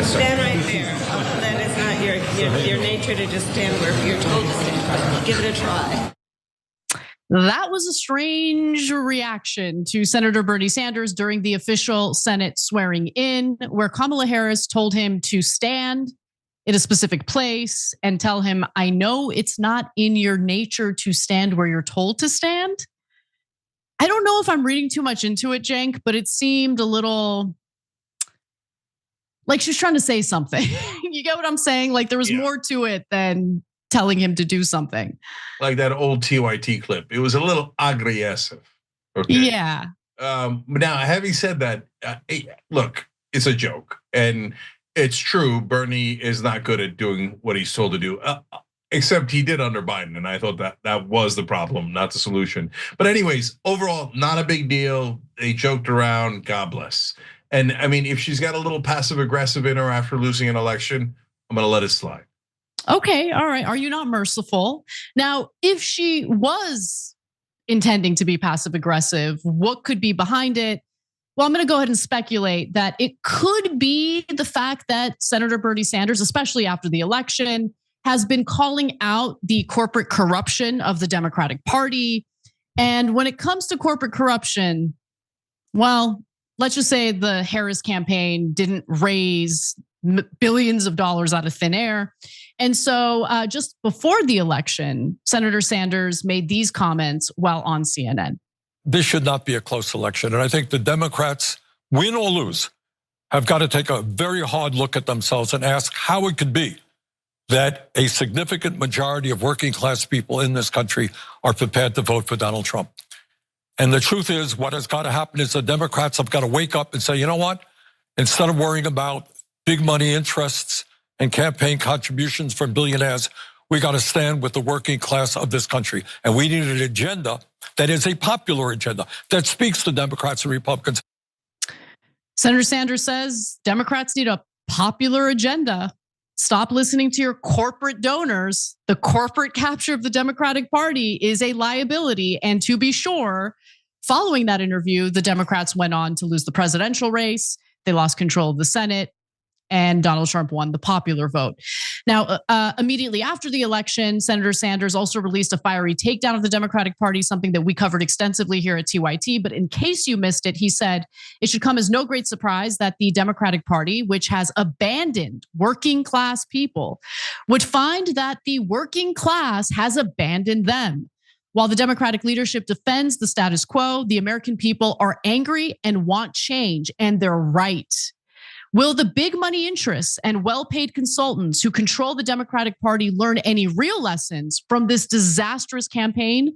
Yes, sir. Stand right there. That is not your nature to just stand where you're told to stand. Give it a try. That was a strange reaction to Senator Bernie Sanders during the official Senate swearing in, where Kamala Harris told him to stand in a specific place and tell him, I know it's not in your nature to stand where you're told to stand. I don't know if I'm reading too much into it, Cenk, but it seemed a little like she's trying to say something. You get what I'm saying? Like there was more to it than telling him to do something. Like that old TYT clip. It was a little aggressive. Okay. Yeah. Now, having said that, look, it's a joke. And it's true, Bernie is not good at doing what he's told to do. Except he did under Biden, and I thought that was the problem, not the solution. But anyways, overall, not a big deal. They joked around, God bless. And I mean, if she's got a little passive aggressive in her after losing an election, I'm gonna let it slide. Okay, all right. Are you not merciful? Now, if she was intending to be passive aggressive, what could be behind it? Well, I'm going to go ahead and speculate that it could be the fact that Senator Bernie Sanders, especially after the election, has been calling out the corporate corruption of the Democratic Party. And when it comes to corporate corruption, well, let's just say the Harris campaign didn't raise billions of dollars out of thin air. And so just before the election, Senator Sanders made these comments while on CNN. This should not be a close election. And I think the Democrats, win or lose, have got to take a very hard look at themselves and ask how it could be that a significant majority of working class people in this country are prepared to vote for Donald Trump. And the truth is, what has got to happen is the Democrats have got to wake up and say, you know what? Instead of worrying about big money interests and campaign contributions from billionaires, we got to stand with the working class of this country. And we need an agenda that is a popular agenda that speaks to Democrats and Republicans. Senator Sanders says Democrats need a popular agenda. Stop listening to your corporate donors. The corporate capture of the Democratic Party is a liability. And to be sure, following that interview, the Democrats went on to lose the presidential race. They lost control of the Senate. And Donald Trump won the popular vote. Now, immediately after the election, Senator Sanders also released a fiery takedown of the Democratic Party, something that we covered extensively here at TYT. But in case you missed it, he said it should come as no great surprise that the Democratic Party, which has abandoned working class people, would find that the working class has abandoned them. While the Democratic leadership defends the status quo, the American people are angry and want change, and they're right. Will the big money interests and well-paid consultants who control the Democratic Party learn any real lessons from this disastrous campaign?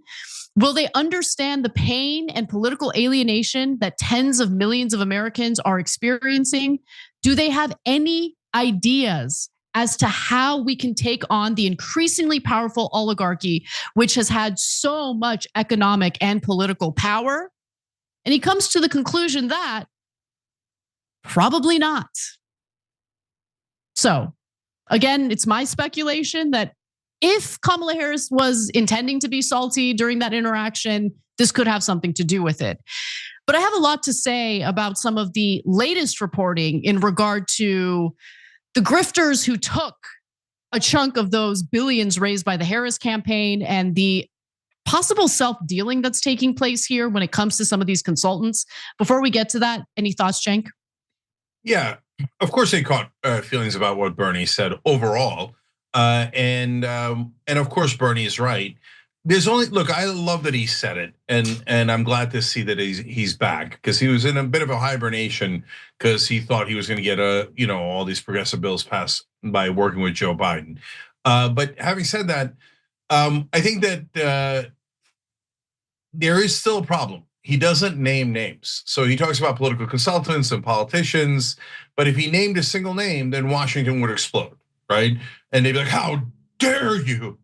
Will they understand the pain and political alienation that tens of millions of Americans are experiencing? Do they have any ideas as to how we can take on the increasingly powerful oligarchy, which has had so much economic and political power? And he comes to the conclusion that probably not. So, again, it's my speculation that if Kamala Harris was intending to be salty during that interaction, this could have something to do with it. But I have a lot to say about some of the latest reporting in regard to the grifters who took a chunk of those billions raised by the Harris campaign and the possible self-dealing that's taking place here when it comes to some of these consultants. Before we get to that, any thoughts, Cenk? Yeah, of course they caught feelings about what Bernie said overall, and of course Bernie is right. There's only look. I love that he said it, and I'm glad to see that he's back because he was in a bit of a hibernation because he thought he was going to get all these progressive bills passed by working with Joe Biden. But having said that, I think that there is still a problem. He doesn't name names. So he talks about political consultants and politicians, but if he named a single name, then Washington would explode, right? And they'd be like, how dare you,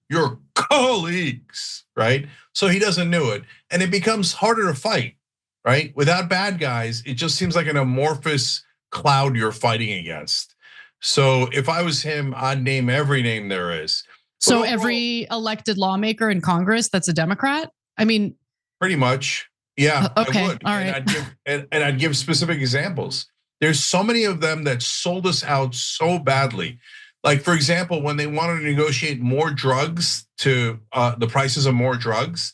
your colleagues, right? So he doesn't do it. And it becomes harder to fight, right? Without bad guys, it just seems like an amorphous cloud you're fighting against. So if I was him, I'd name every name there is. So every elected lawmaker in Congress that's a Democrat? I mean, pretty much, yeah. Okay, I would. all right. And I'd give specific examples. There's so many of them that sold us out so badly. Like, for example, when they wanted to negotiate more drugs to the prices of more drugs,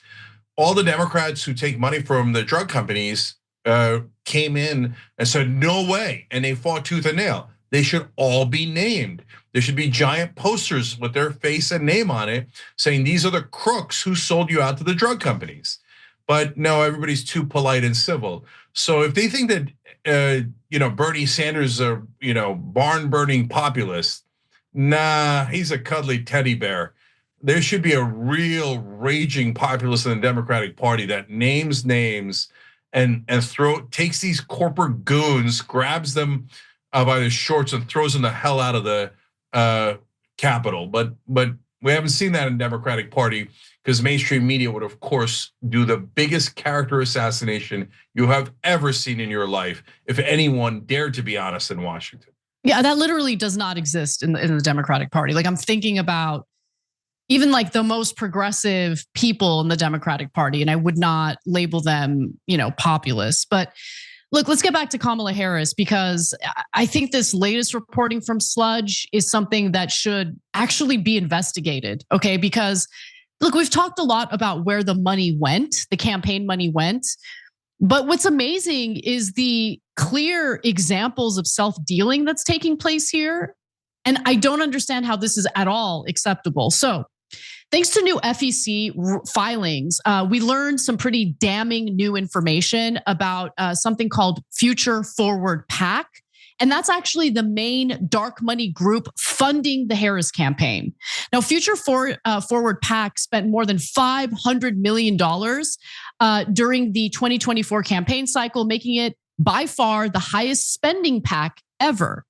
all the Democrats who take money from the drug companies came in and said, no way. And they fought tooth and nail. They should all be named. There should be giant posters with their face and name on it saying these are the crooks who sold you out to the drug companies. But no, everybody's too polite and civil. So if they think that Bernie Sanders is a barn burning populist, nah, he's a cuddly teddy bear. There should be a real raging populist in the Democratic Party that names names and takes these corporate goons, grabs them by the shorts and throws them the hell out of the Capitol. But we haven't seen that in the Democratic Party because mainstream media would, of course, do the biggest character assassination you have ever seen in your life if anyone dared to be honest in Washington. Yeah, that literally does not exist in the Democratic Party. Like, I'm thinking about even like the most progressive people in the Democratic Party, and I would not label them, populist. But look, let's get back to Kamala Harris, because I think this latest reporting from Sludge is something that should actually be investigated, okay? Because look, we've talked a lot about where the money went, the campaign money went. But what's amazing is the clear examples of self-dealing that's taking place here. And I don't understand how this is at all acceptable. So thanks to new FEC filings, we learned some pretty damning new information about something called Forward PAC. And that's actually the main dark money group funding the Harris campaign. Now, Forward PAC spent more than $500 million during the 2024 campaign cycle, making it by far the highest spending PAC ever.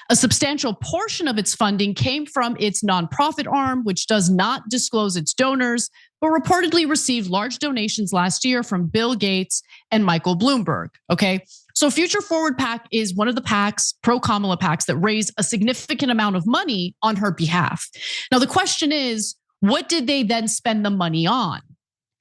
A substantial portion of its funding came from its nonprofit arm, which does not disclose its donors, but reportedly received large donations last year from Bill Gates and Michael Bloomberg, okay? So Forward PAC is one of the PACs, pro-Kamala PACs, that raised a significant amount of money on her behalf. Now, the question is, what did they then spend the money on?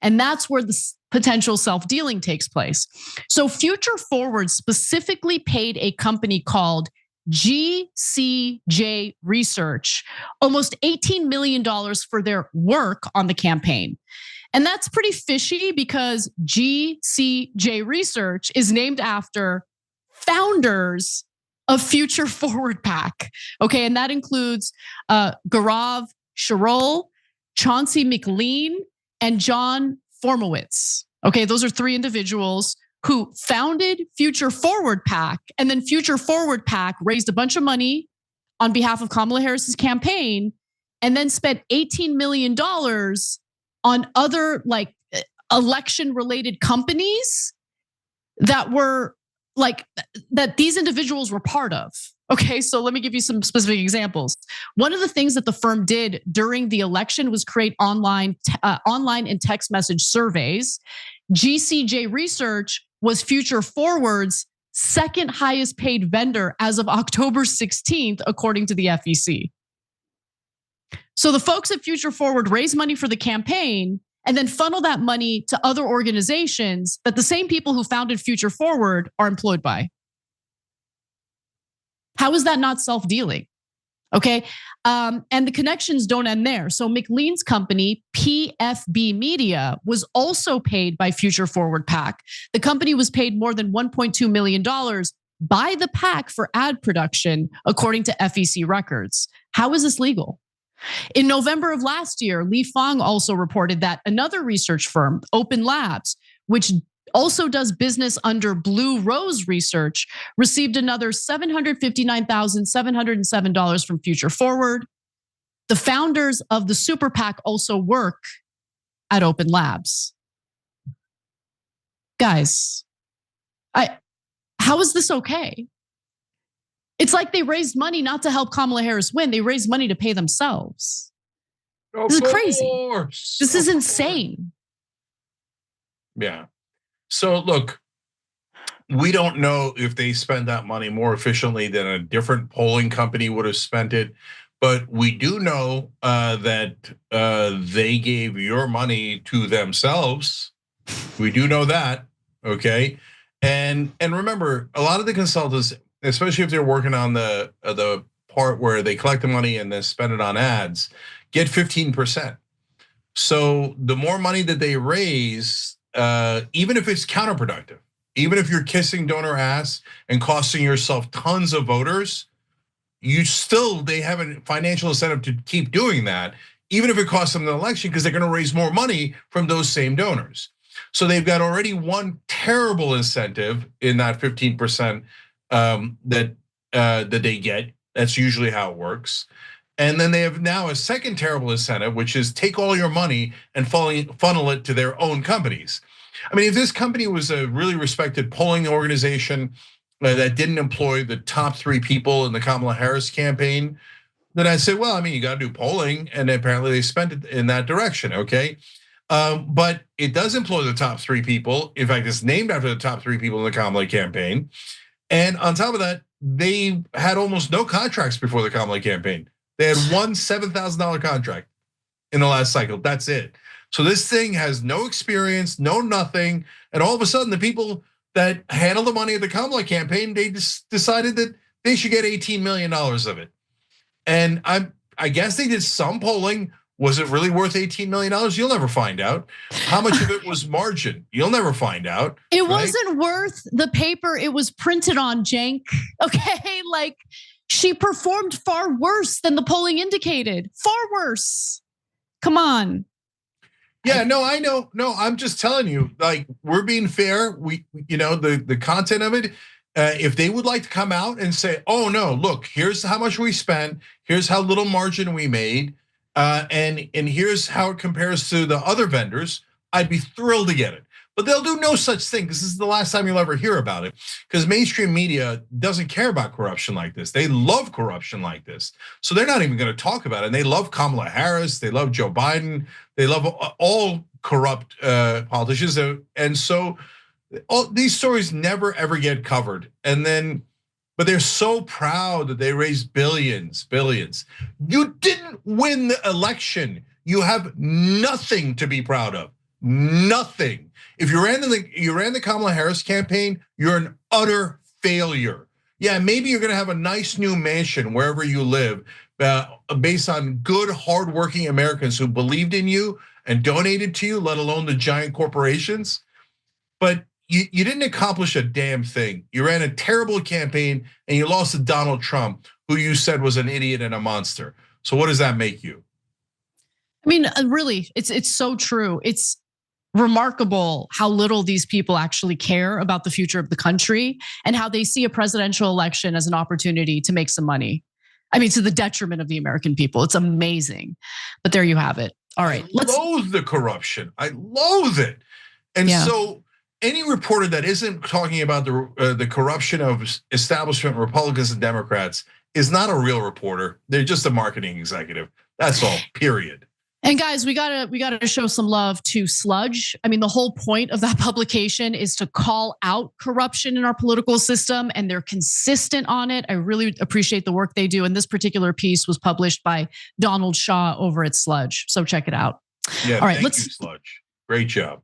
And that's where the potential self-dealing takes place. So Future Forward specifically paid a company called GCJ Research almost $18 million for their work on the campaign. And that's pretty fishy because GCJ Research is named after founders of Future Forward PAC. Okay, and that includes Gaurav Sharol, Chauncey McLean, and John Formowitz. Okay, those are three individuals who founded Future Forward PAC, and then Future Forward PAC raised a bunch of money on behalf of Kamala Harris's campaign, and then spent $18 million on other like election-related companies that were like that these individuals were part of. Okay, so let me give you some specific examples. One of the things that the firm did during the election was create online and text message surveys. GCJ Research was Future Forward's second highest paid vendor as of October 16th, according to the FEC. So the folks at Future Forward raise money for the campaign and then funnel that money to other organizations that the same people who founded Future Forward are employed by. How is that not self-dealing? Okay, and the connections don't end there. So McLean's company, PFB Media, was also paid by Future Forward PAC. The company was paid more than $1.2 million by the PAC for ad production, according to FEC records. How is this legal? In November of last year, Li Fang also reported that another research firm, Open Labs, which also does business under Blue Rose Research, received another $759,707 from Future Forward. The founders of the Super PAC also work at Open Labs. Guys, how is this okay? It's like they raised money not to help Kamala Harris win. They raised money to pay themselves. This is crazy. This is insane. Yeah. So look, we don't know if they spend that money more efficiently than a different polling company would have spent it, but we do know that they gave your money to themselves. We do know that, okay? And remember, a lot of the consultants, especially if they're working on the part where they collect the money and then spend it on ads, get 15%. So the more money that they raise, even if it's counterproductive, even if you're kissing donor ass and costing yourself tons of voters, they have a financial incentive to keep doing that, even if it costs them the election, because they're going to raise more money from those same donors. So they've got already one terrible incentive in that 15% that they get. That's usually how it works. And then they have now a second terrible incentive, which is take all your money and funnel it to their own companies. I mean, if this company was a really respected polling organization that didn't employ the top 3 people in the Kamala Harris campaign, then I'd say, well, I mean, you got to do polling, and apparently they spent it in that direction, okay? But it does employ the top 3 people. In fact, it's named after the top 3 people in the Kamala campaign. And on top of that, they had almost no contracts before the Kamala campaign. They had one $7,000 contract in the last cycle. That's it. So this thing has no experience, no nothing, and all of a sudden the people that handle the money at the Kamala campaign, they just decided that they should get $18 million of it. And I guess they did some polling. Was it really worth $18 million? You'll never find out. How much of it was margin? You'll never find out. It wasn't worth the paper it was printed on, Cenk. Okay, like she performed far worse than the polling indicated. Far worse. Come on. Yeah, no, I know. No, I'm just telling you, like, we're being fair. The content of it. If they would like to come out and say, oh no, look, here's how much we spent, here's how little margin we made, and here's how it compares to the other vendors, I'd be thrilled to get it. But they'll do no such thing. This is the last time you'll ever hear about it, because mainstream media doesn't care about corruption like this. They love corruption like this. So they're not even going to talk about it. And they love Kamala Harris, they love Joe Biden, they love all corrupt politicians. And so all these stories never ever get covered. But they're so proud that they raised billions. You didn't win the election. You have nothing to be proud of. Nothing. If you ran the Kamala Harris campaign, you're an utter failure. Yeah, maybe you're gonna have a nice new mansion wherever you live, based on good, hardworking Americans who believed in you and donated to you, let alone the giant corporations. But you didn't accomplish a damn thing. You ran a terrible campaign and you lost to Donald Trump, who you said was an idiot and a monster. So what does that make you? I mean, really, it's so true. It's remarkable how little these people actually care about the future of the country and how they see a presidential election as an opportunity to make some money. I mean, to the detriment of the American people. It's amazing. But there you have it. All right. I loathe the corruption. I loathe it. And so any reporter that isn't talking about the corruption of establishment Republicans and Democrats is not a real reporter. They're just a marketing executive. That's all, period. And guys, we gotta show some love to Sludge. I mean, the whole point of that publication is to call out corruption in our political system, and they're consistent on it. I really appreciate the work they do. And this particular piece was published by Donald Shaw over at Sludge. So check it out. Yeah, all right, thank you, Sludge. Great job.